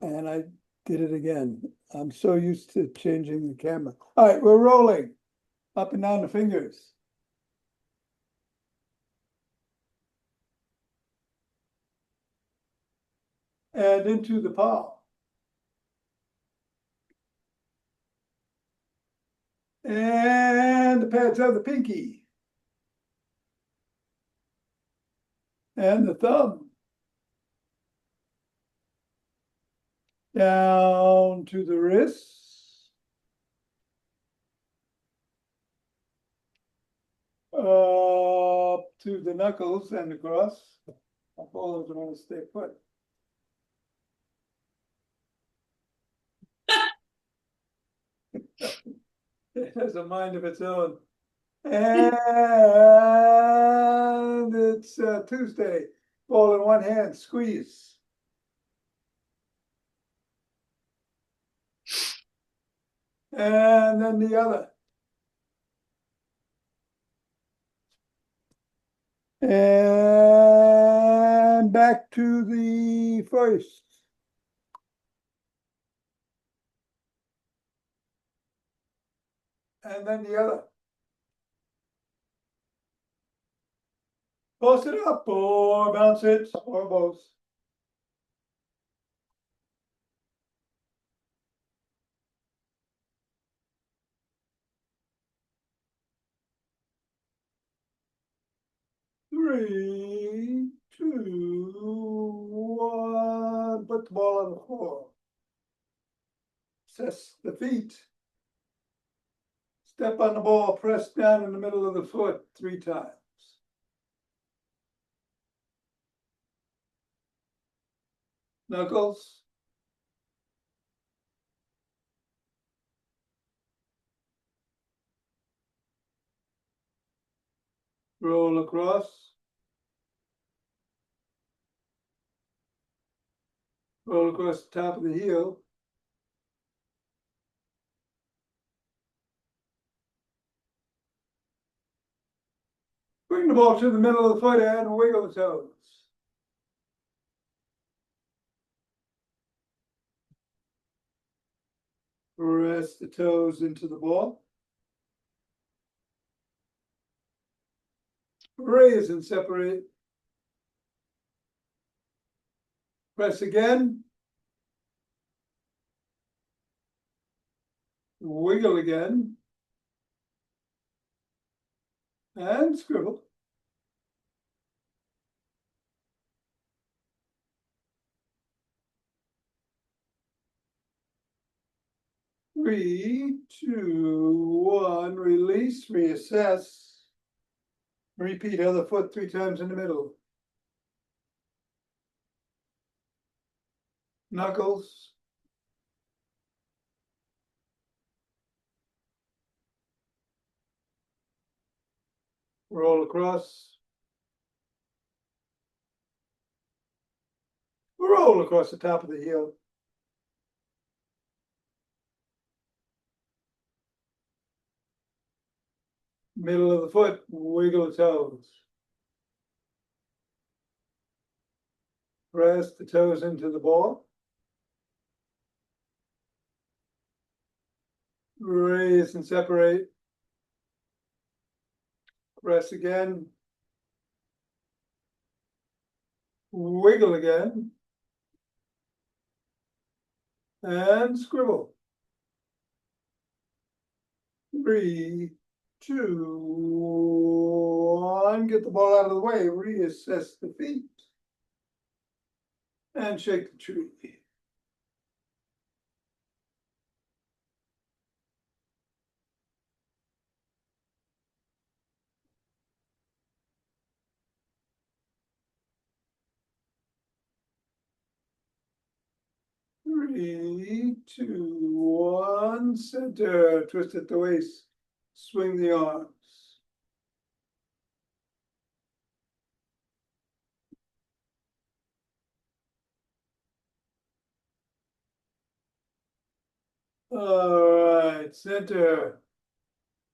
And I did it again. I'm so used to changing the camera. All right, we're rolling. Up and down the fingers. And into the palm. And the pads of the pinky. And the thumb. Down to the wrists. Up to the knuckles and across. All of them want to stay put. It has a mind of its own. And it's Tuesday. Ball in one hand, squeeze. And then the other. And back to the first. And then the other. Toss it up or bounce it or both. Three, two, one. Put the ball on the floor. Assess the feet. Step on the ball, press down in the middle of the foot 3 times. Knuckles. Roll across. Roll across the top of the heel. Bring the ball to the middle of the foot and wiggle the toes. Press the toes into the ball. Raise and separate. Press again. Wiggle again. And scribble. Three, two, one. Release, reassess. Repeat other foot 3 times in the middle. Knuckles. Roll across. Roll across the top of the heel. Middle of the foot, wiggle the toes. Press the toes into the ball. Raise and separate. Press again. Wiggle again. And scribble. 3, 2, 1. Get the ball out of the way. Reassess the feet. And shake the tree. Three, two, one. Center. Twist at the waist. Swing the arms. All right, center.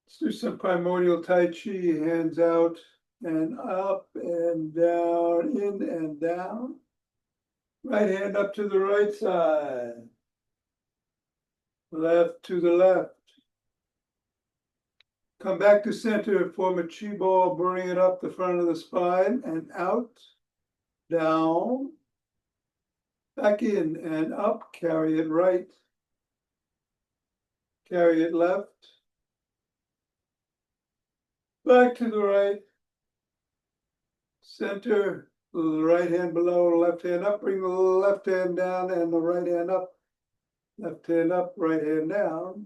Let's do some primordial Tai Chi. Hands out and up and down, in and down. Right hand up to the right side. Left to the left. Come back to center, form a chi ball, bring it up the front of the spine and out, down, back in and up, carry it right, carry it left, back to the right, center, right hand below, left hand up, bring the left hand down and the right hand up, left hand up, right hand down,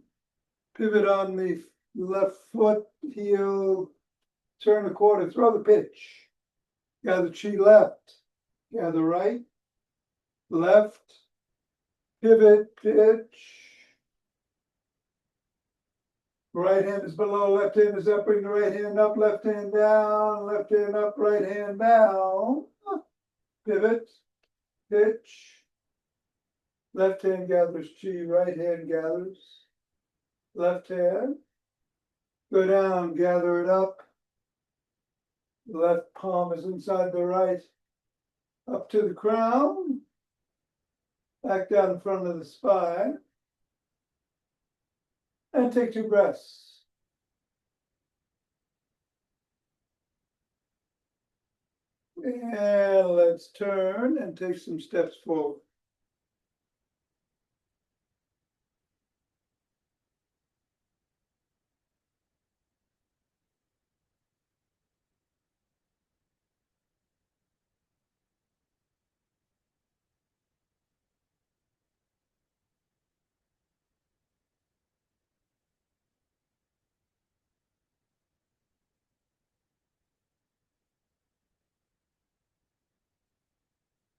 pivot on the left foot, heel, turn the quarter, throw the pitch, gather chi left, gather right, left, pivot, pitch. Right hand is below, left hand is up, bring the right hand up, left hand down, left hand up, right hand down. Pivot, pitch. Left hand gathers chi, right hand gathers. Left hand. Go down, gather it up. Left palm is inside the right. Up to the crown. Back down in front of the spine. And take 2 breaths. And let's turn and take some steps forward.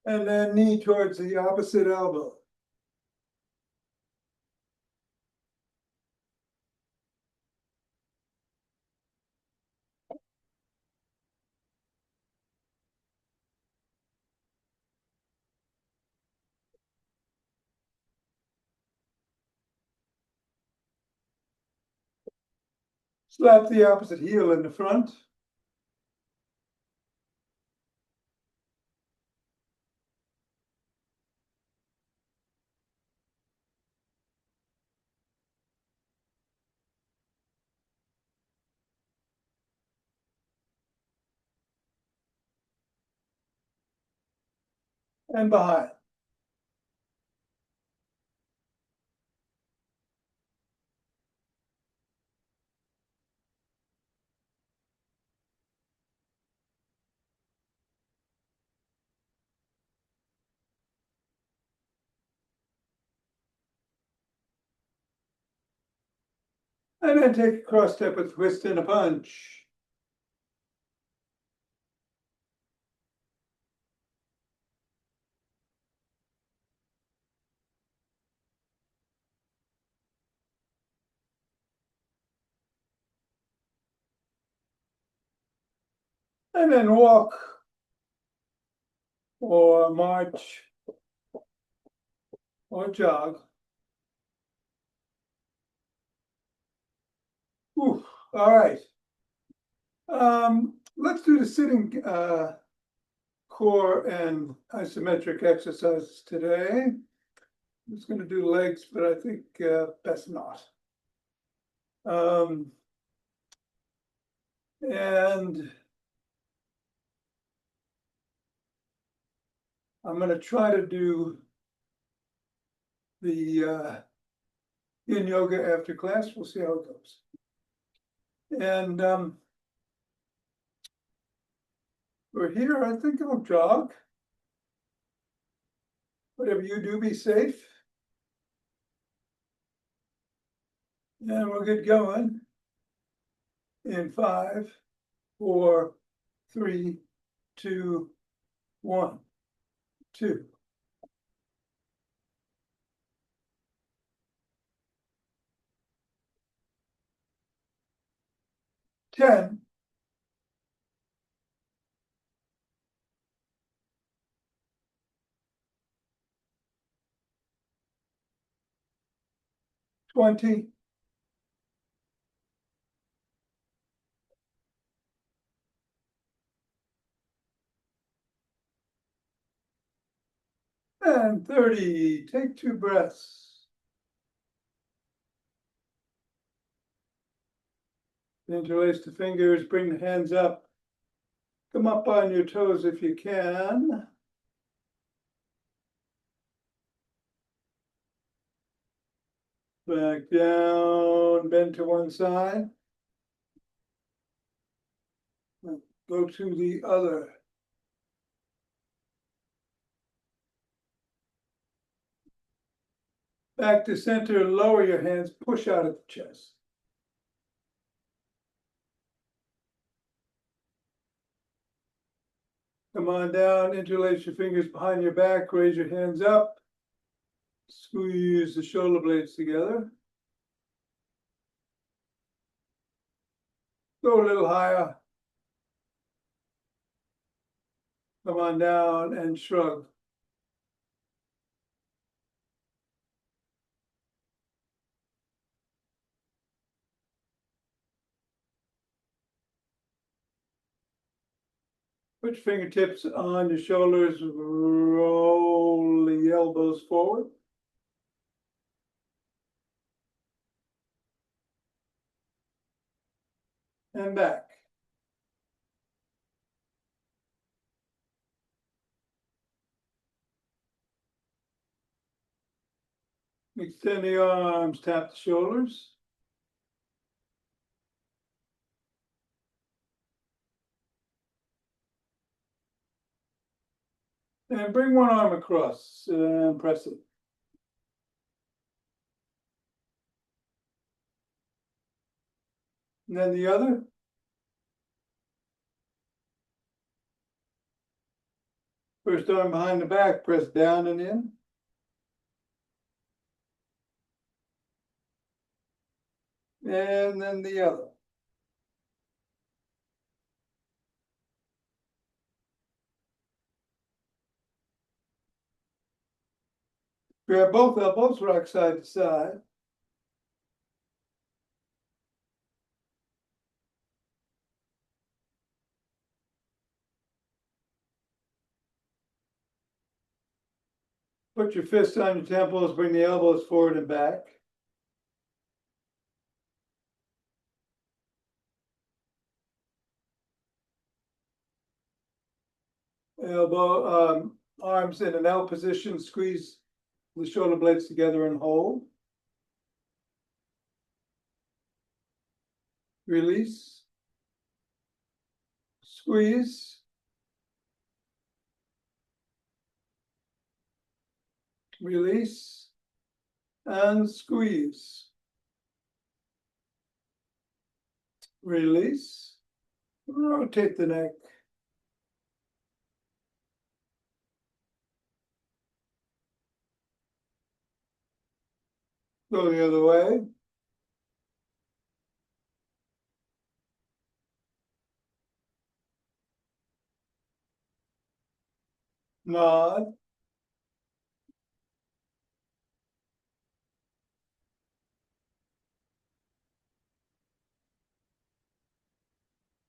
And then knee towards the opposite elbow. Slap the opposite heel in the front. And behind. And then take a cross step with twist and a punch. And then walk or march or jog. Ooh, all right. Let's do the sitting core and isometric exercises today. I'm just going to do legs, but I think best not. And I'm going to try to do the yin yoga after class. We'll see how it goes. And we're here. I think I'll jog. Whatever you do, be safe. And we'll get going in 5, 4, 3, 2, 1, 2. 10. 20. And 30, take 2 breaths. Interlace the fingers, bring the hands up. Come up on your toes if you can. Back down, bend to one side. Go to the other. Back to center, lower your hands, push out at the chest. Come on down, interlace your fingers behind your back, raise your hands up. Squeeze the shoulder blades together. Go a little higher. Come on down and shrug. Put your fingertips on your shoulders, roll the elbows forward. And back. Extend the arms, tap the shoulders. And bring one arm across and press it. And then the other. First arm behind the back, press down and in. And then the other. Grab both elbows, rock side to side. Put your fists on your temples, bring the elbows forward and back. Arms in an L position, squeeze the shoulder blades together and hold. Release. Squeeze. Release. And squeeze. Release. Rotate the neck. Go the other way. Nod.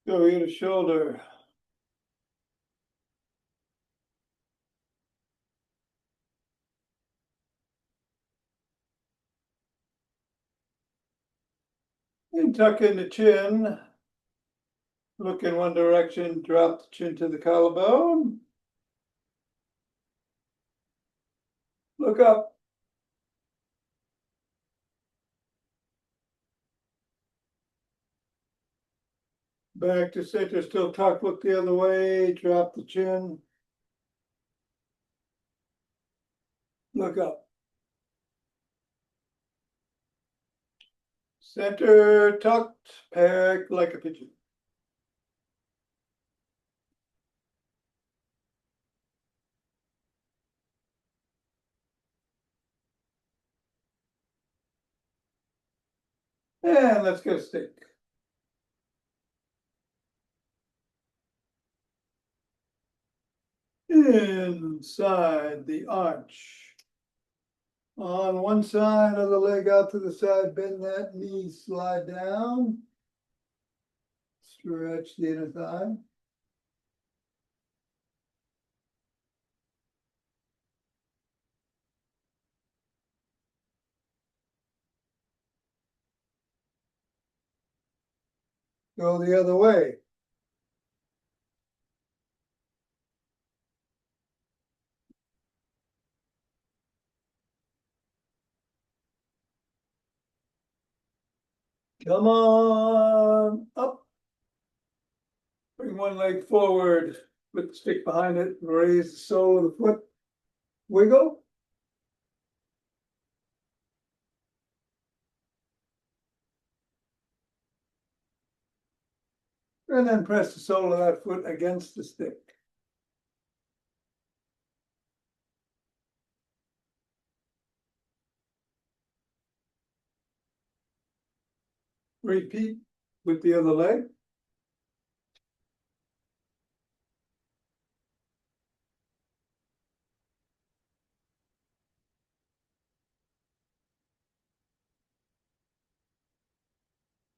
Go ear to shoulder. And tuck in the chin. Look in one direction, drop the chin to the collarbone. Look up. Back to center, still tuck, look the other way, drop the chin. Look up. Center, tucked, peck like a pigeon. And let's get a stick. Inside the arch. On one side of the leg out to the side, bend that knee, slide down. Stretch the inner thigh. go the other way. Come on, up. Bring one leg forward, put the stick behind it, raise the sole of the foot, wiggle. And then press the sole of that foot against the stick. Repeat with the other leg.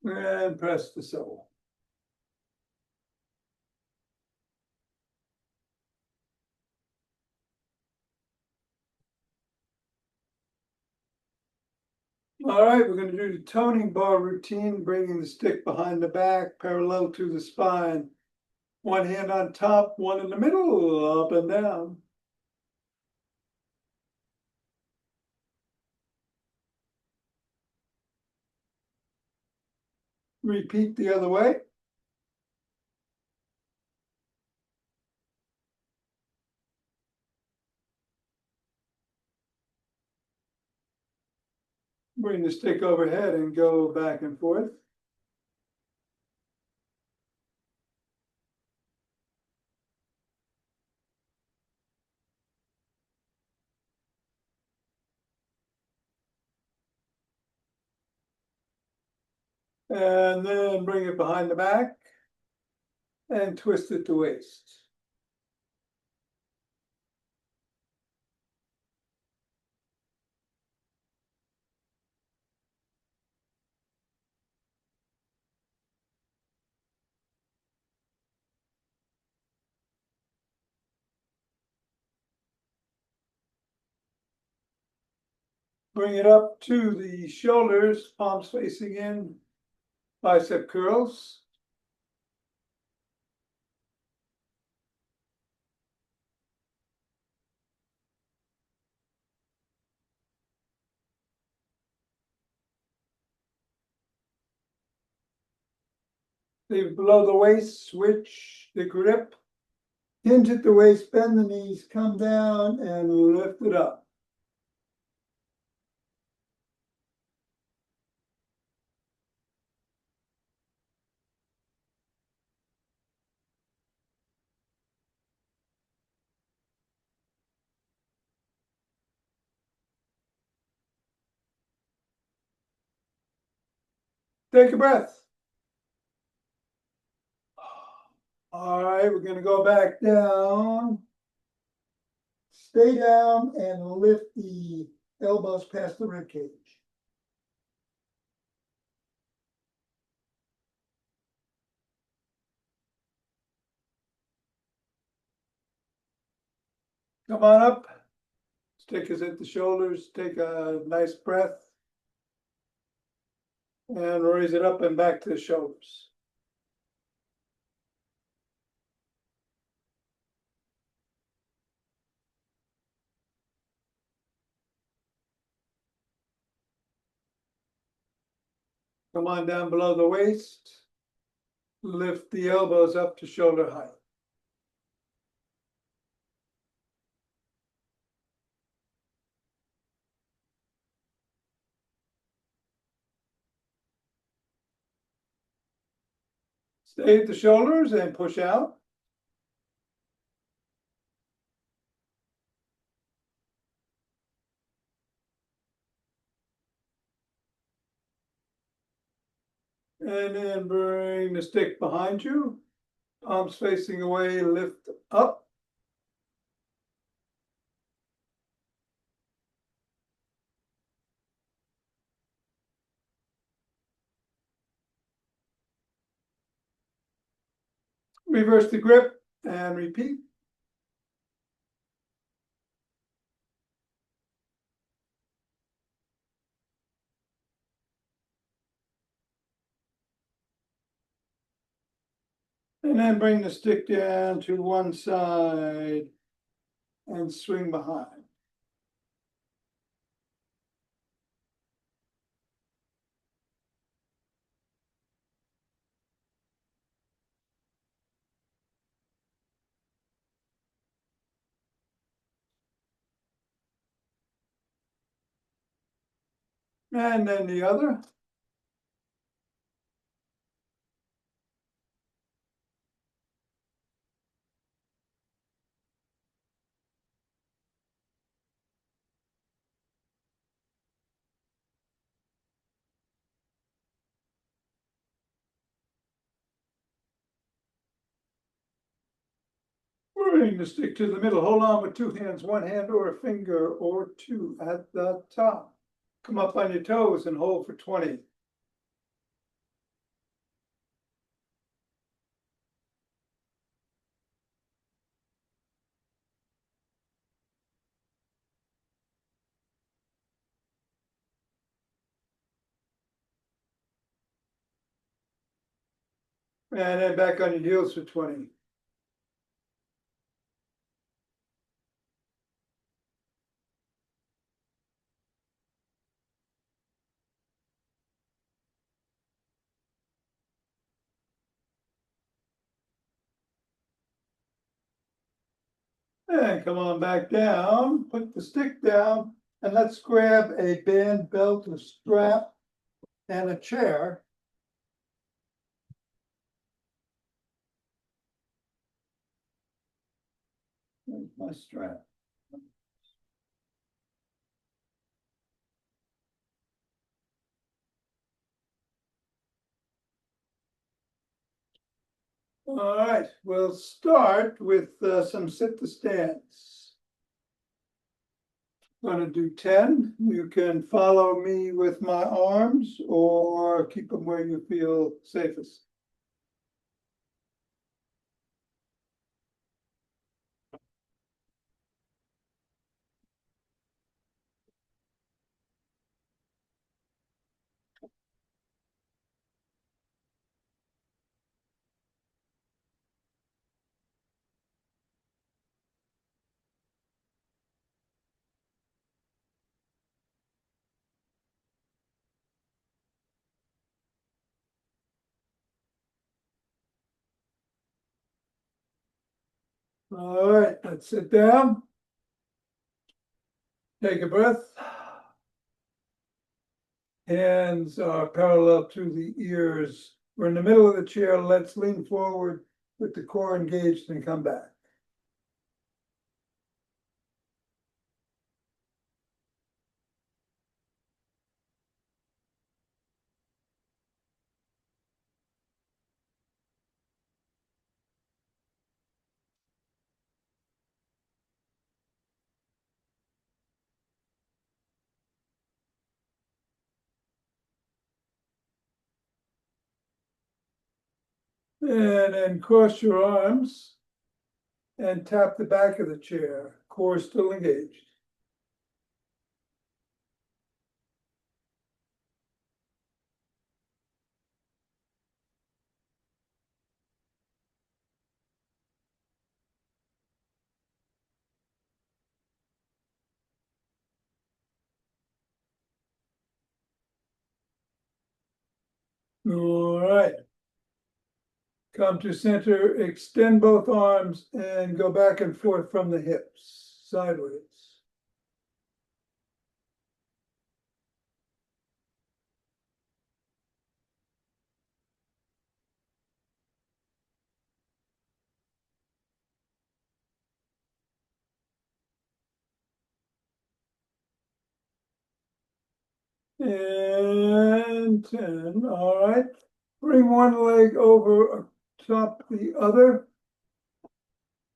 And press the sole. All right, we're going to do the toning bar routine, bringing the stick behind the back, parallel to the spine. One hand on top, one in the middle, up and down. Repeat the other way. Bring the stick overhead and go back and forth. And then bring it behind the back and twist it to waist. Bring it up to the shoulders, palms facing in, bicep curls. Leave below the waist, switch the grip. Hinge at the waist, bend the knees, come down and lift it up. Take a breath. All right, we're going to go back down. Stay down and lift the elbows past the rib cage. Come on up. Stick is at the shoulders. Take a nice breath. And raise it up and back to the shoulders. Come on down below the waist. Lift the elbows up to shoulder height. Stay at the shoulders and push out. And then bring the stick behind you. Arms facing away, lift up. Reverse the grip and repeat. And then bring the stick down to one side and swing behind. And then the other. Bring the stick to the middle. Hold on with two hands, one hand or a finger or two at the top. Come up on your toes and hold for 20. And then back on your heels for 20. And come on back down, put the stick down, and let's grab a band belt, a strap, and a chair. Where's my strap? All right, we'll start with some sit to stands. I'm going to do 10. You can follow me with my arms or keep them where you feel safest. All right, let's sit down. Take a breath. Hands are parallel to the ears. We're in the middle of the chair. Let's lean forward with the core engaged and come back. And then cross your arms and tap the back of the chair. Core still engaged. All right. Come to center, extend both arms and go back and forth from the hips, sideways. And 10, all right. Bring one leg over top the other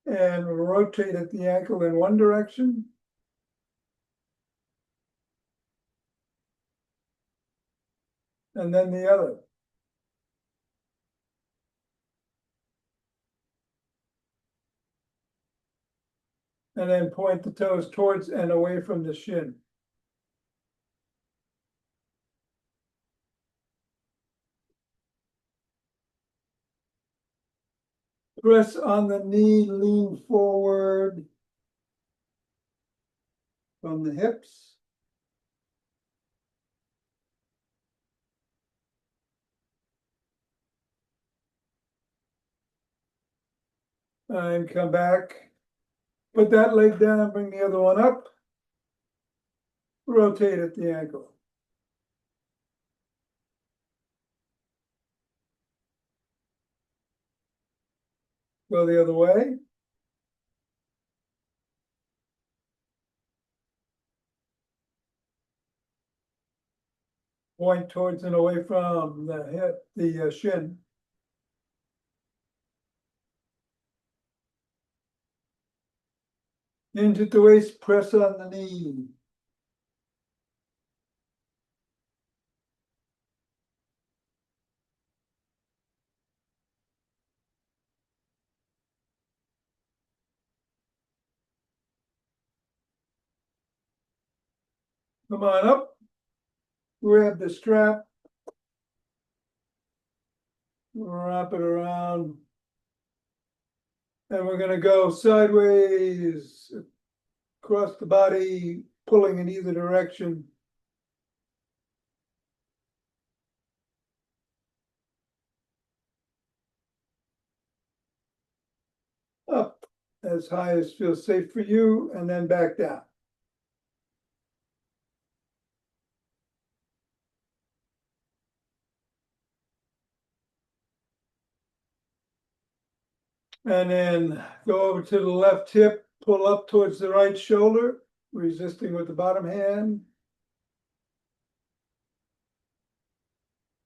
and rotate at the ankle in one direction. And then the other. And then point the toes towards and away from the shin. Press on the knee, lean forward from the hips. And come back. Put that leg down, bring the other one up. Rotate at the ankle. Go the other way. Point towards and away from the hip, the shin. Hinge at the waist, press on the knee. Come on up. Grab the strap. Wrap it around. And we're going to go sideways across the body, pulling in either direction. Up as high as feels safe for you, and then back down. And then go over to the left hip, pull up towards the right shoulder, resisting with the bottom hand.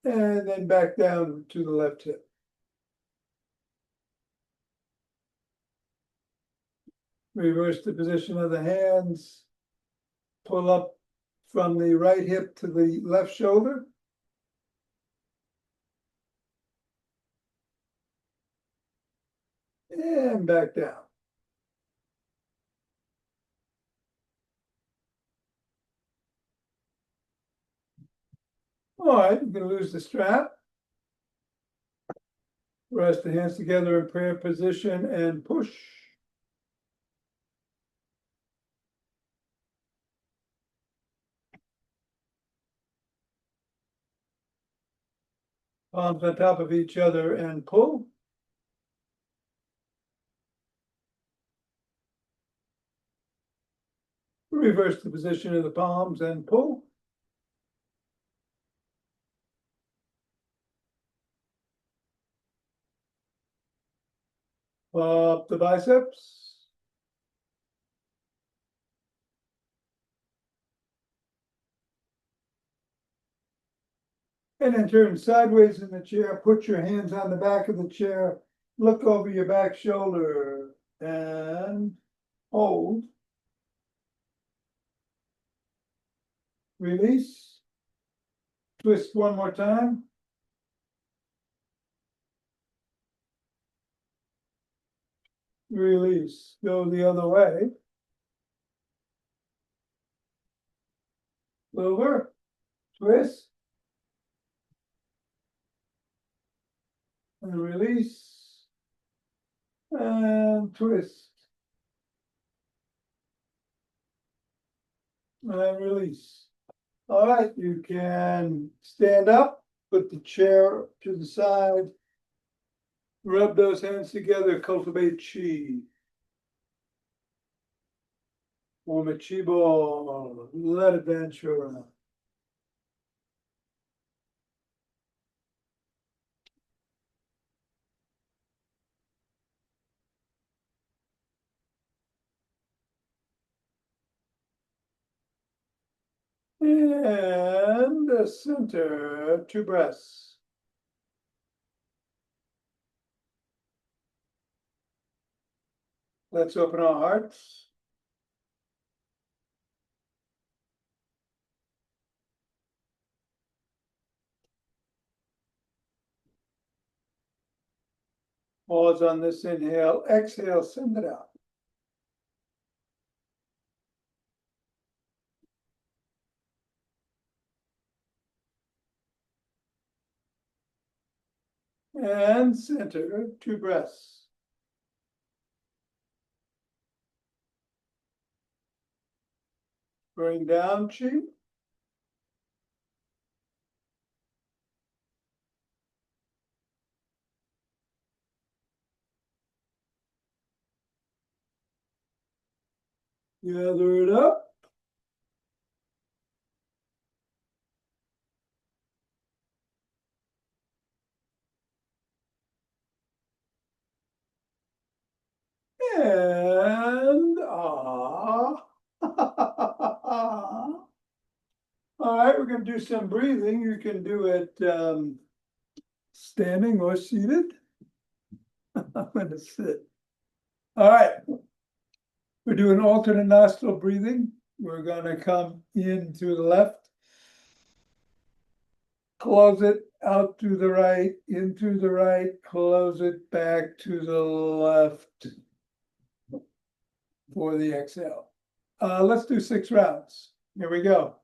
And then back down to the left hip. Reverse the position of the hands. Pull up from the right hip to the left shoulder. And back down. All right, you're going to lose the strap. Rest the hands together in prayer position and push. Palms on top of each other and pull. Reverse the position of the palms and pull. Up the biceps. And then turn sideways in the chair. Put your hands on the back of the chair. Look over your back shoulder and hold. Release. Twist one more time. Release. Go the other way. Over. Twist. And release. And twist. And release. All right, you can stand up, put the chair to the side, rub those hands together, cultivate chi. Form a chi ball, let it venture around. And the center, 2 breaths. Let's open our hearts. Pause on this inhale, exhale, send it out. And center, 2 breaths. Bring down, Chief. Gather it up. And all right, we're going to do some breathing. You can do it standing or seated. I'm going to sit. All right. We're doing alternate nostril breathing. We're going to come in to the left, close it out to the right, into the right, close it back to the left for the exhale. Let's do 6 rounds. Here we go.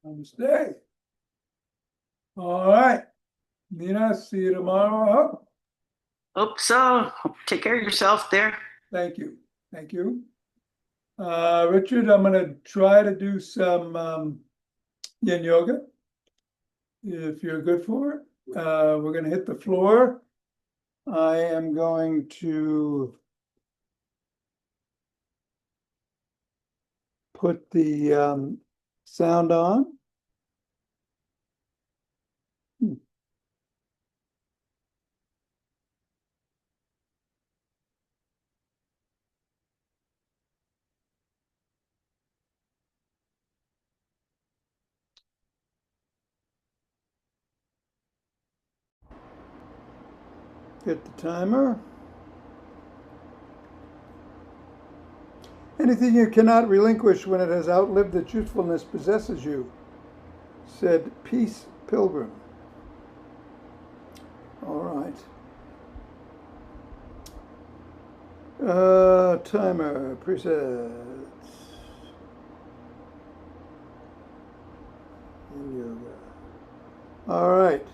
Namaste. All right. Nina, see you tomorrow. Hope so. Take care of yourself there. Thank you. Thank you. Richard, I'm going to try to do some yin yoga, if you're good for it. We're going to hit the floor. I am going to put the sound on. Hit the timer. Anything you cannot relinquish when it has outlived its usefulness possesses you, said Peace Pilgrim. All right. Timer, presets. Yin yoga. All right.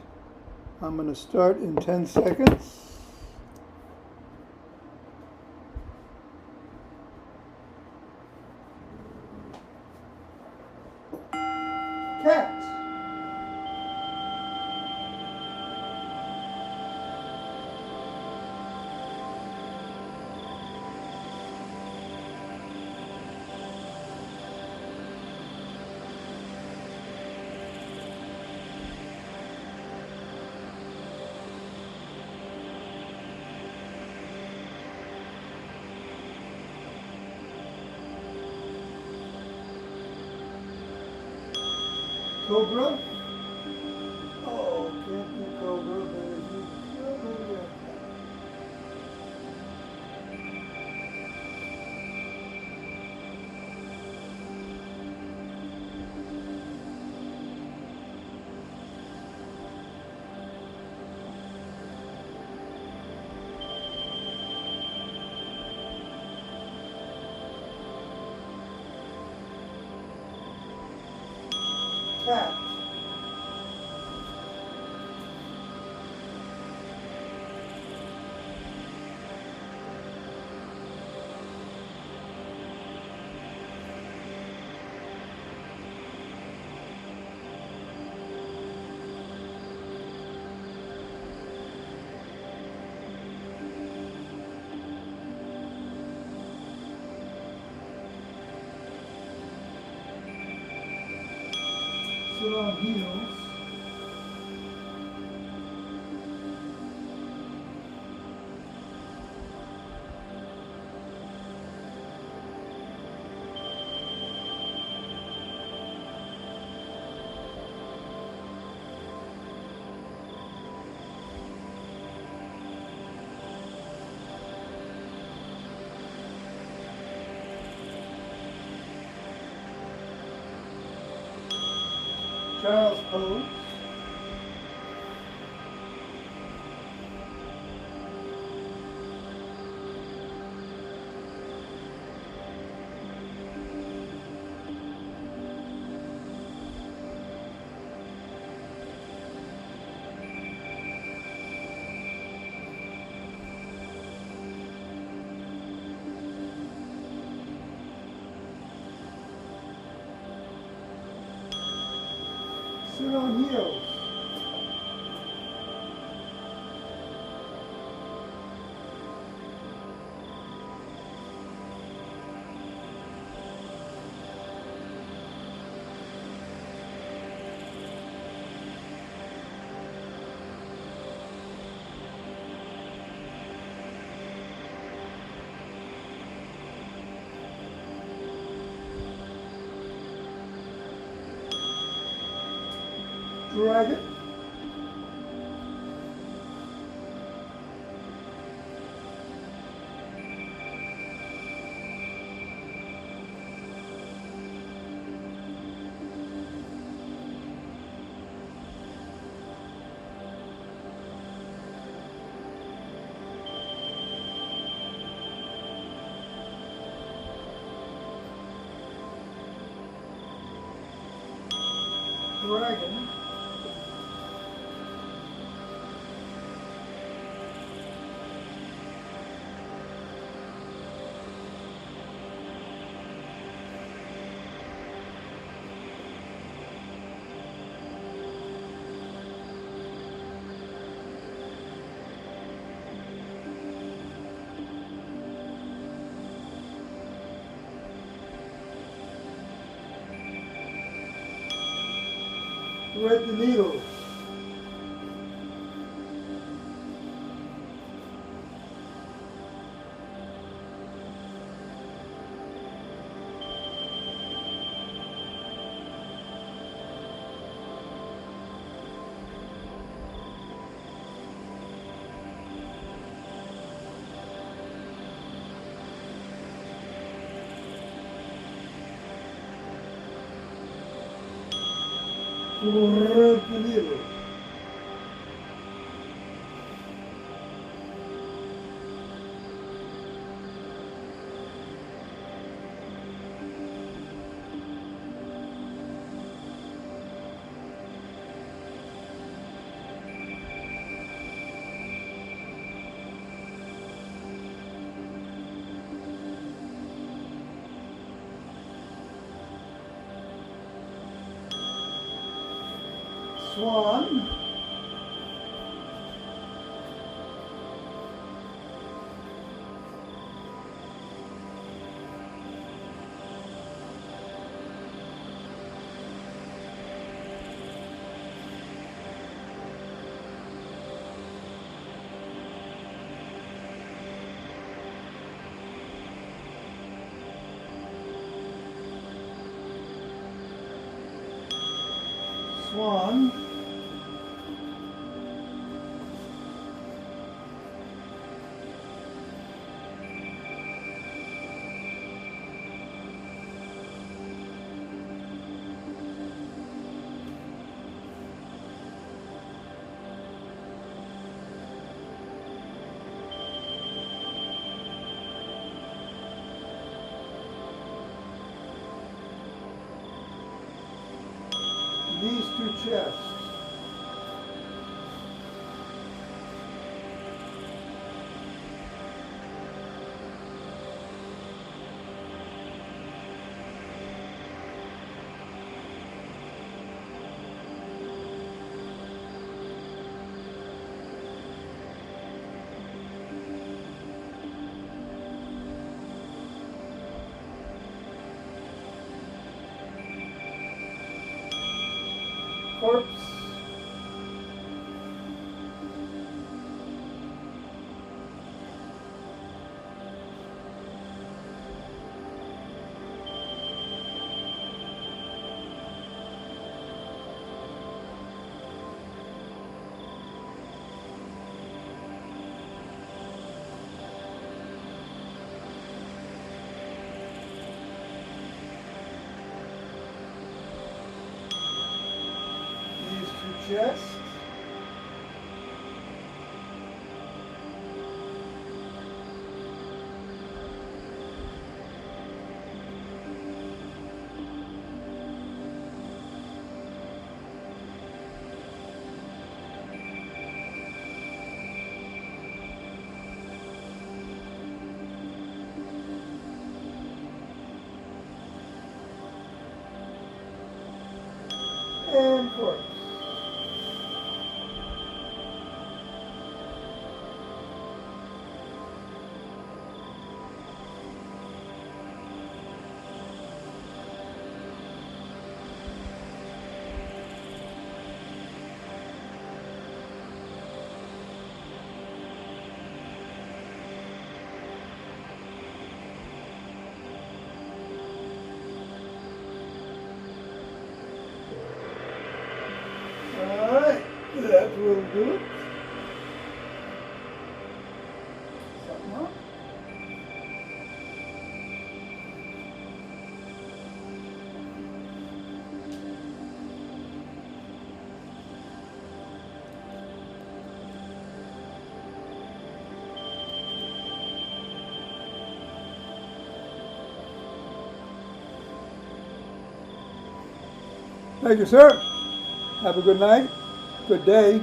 I'm going to start in 10 seconds. Cat. Cobra. Oh, can't do Cobra, but if you Cobra. Cat. Sit on heels. Child's pose. Sit on heels. Drag it. Dragon. Thread the needles. Thread the needle. Swan. Swan. Knees to chest. corpse. These two chests. And corpse. Alright, that will do it. Something else? Thank you, sir. Have a good night, good day.